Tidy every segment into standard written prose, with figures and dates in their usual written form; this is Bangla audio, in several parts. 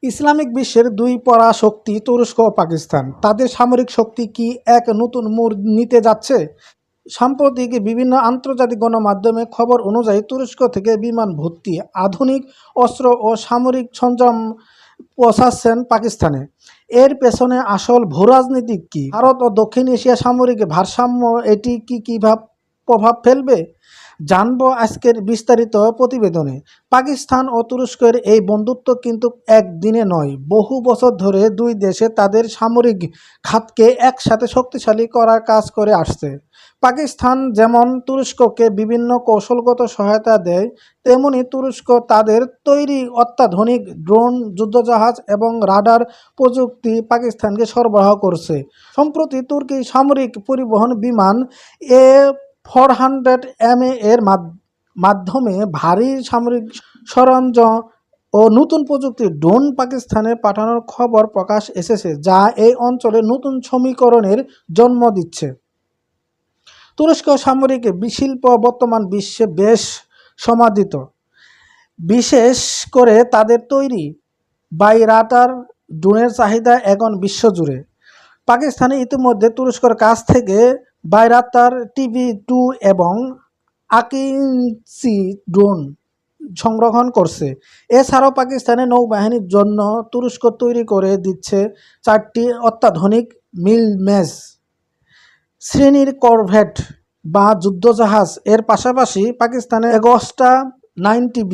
ইসলামিক বিশ্বের দুই পরাশক্তি তুরস্ক ও পাকিস্তান, তাদের সামরিক শক্তি কি এক নতুন মোড় নিতে যাচ্ছে? সাম্প্রতিক বিভিন্ন আন্তর্জাতিক গণমাধ্যমে খবর অনুযায়ী তুরস্ক থেকে বিমান ভর্তি আধুনিক অস্ত্র ও সামরিক সরঞ্জাম পৌঁছাচ্ছেন পাকিস্তানে। এর পেছনে আসল ভূরাজনীতি কি? ভারত ও দক্ষিণ এশিয়া সামরিক ভারসাম্য এটি কিভাবে প্রভাব ফেলবে জানবো আজকের বিস্তারিত প্রতিবেদনে। পাকিস্তান ও তুরস্কের এই বন্ধুত্ব কিন্তু একদিনে নয়, বহু বছর ধরে দুই দেশে তাদের সামরিক খাতকে একসাথে শক্তিশালী করার কাজ করে আসছে। পাকিস্তান যেমন তুরস্ককে বিভিন্ন কৌশলগত সহায়তা দেয়, তেমনি তুরস্ক তাদের তৈরি অত্যাধুনিক ড্রোন, যুদ্ধজাহাজ এবং রাডার প্রযুক্তি পাকিস্তানকে সরবরাহ করছে। সম্প্রতি তুর্কি সামরিক পরিবহন বিমান A400M এর মাধ্যমে ভারী সামরিক সরঞ্জাম ও নতুন প্রযুক্তির ড্রোন পাকিস্তানে পাঠানোর খবর প্রকাশ এসেছে, যা এই অঞ্চলে নতুন সমীকরণের জন্ম দিচ্ছে। তুরস্ক সামরিক শিল্প বর্তমান বিশ্বে বেশ সমাদৃত, বিশেষ করে তাদের তৈরি বাইরাটার ড্রোনের চাহিদা এখন বিশ্বজুড়ে। পাকিস্তানে ইতিমধ্যে তুরস্কের কাছ থেকে বাইরাক্তার TB2 এবং আকিন্সি ড্রোন সংগ্রহণ করছে। এছাড়াও পাকিস্তানের নৌবাহিনীর জন্য তুরস্ক তৈরি করে দিচ্ছে 4টি অত্যাধুনিক মিলমেজ শ্রেণীর করভেট বা যুদ্ধজাহাজ। এর পাশাপাশি পাকিস্তানের অ্যাগস্টা 9TB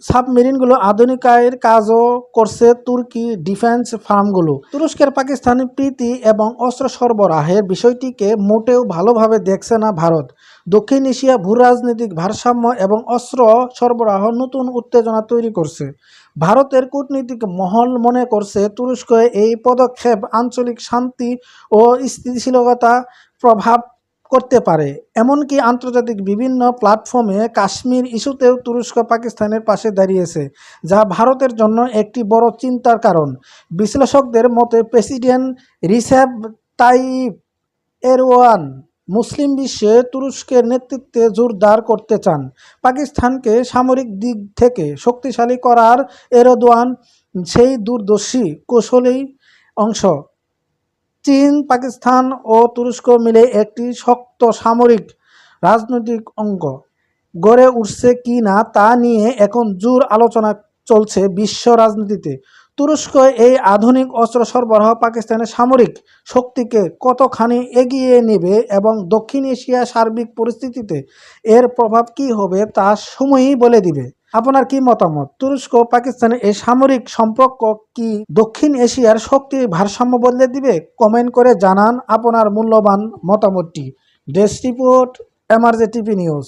সাবমেরিনগুলো আধুনিকায়নের কাজও করছে তুর্কি ডিফেন্স ফার্মগুলো। তুরস্কের পাকিস্তানি প্রীতি এবং অস্ত্র সরবরাহের বিষয়টিকে মোটেও ভালোভাবে দেখছে না ভারত। দক্ষিণ এশিয়া ভূরাজনৈতিক ভারসাম্য এবং অস্ত্র সরবরাহ নতুন উত্তেজনা তৈরি করছে। ভারতের কূটনৈতিক মহল মনে করছে তুরস্ক এই পদক্ষেপ আঞ্চলিক শান্তি ও স্থিতিশীলতা প্রভাব করতে পারে। এমনকি আন্তর্জাতিক বিভিন্ন প্ল্যাটফর্মে কাশ্মীর ইস্যুতেও তুরস্ক পাকিস্তানের পাশে দাঁড়িয়েছে, যা ভারতের জন্য একটি বড় চিন্তার কারণ। বিশ্লেষকদের মতে প্রেসিডেন্ট রিসেপ তাইয়িপ এরদোয়ান মুসলিম বিশ্বে তুরস্কের নেতৃত্বে জোরদার করতে চান। পাকিস্তানকে সামরিক দিক থেকে শক্তিশালী করার এরদোয়ান সেই দূরদর্শী কৌশলেই অংশ। চীন, পাকিস্তান ও তুরস্ক মিলে একটি শক্ত সামরিক রাজনৈতিক অঙ্গ গড়ে উঠছে কি না তা নিয়ে এখন জোর আলোচনা চলছে বিশ্ব রাজনীতিতে। তুরস্ক এই আধুনিক অস্ত্র সরবরাহ পাকিস্তানের সামরিক শক্তিকে কতখানি এগিয়ে নেবে এবং দক্ষিণ এশিয়ার সার্বিক পরিস্থিতিতে এর প্রভাব কী হবে তা সময়ই বলে দিবে। আপনার কি মতামত? তুরস্ক ও পাকিস্তানের এই সামরিক সম্পর্ক কি দক্ষিণ এশিয়ার শক্তির ভারসাম্য বদলে দিবে? কমেন্ট করে জানান আপনার মূল্যবান মতামতটি। Desk report, MRJ TV news.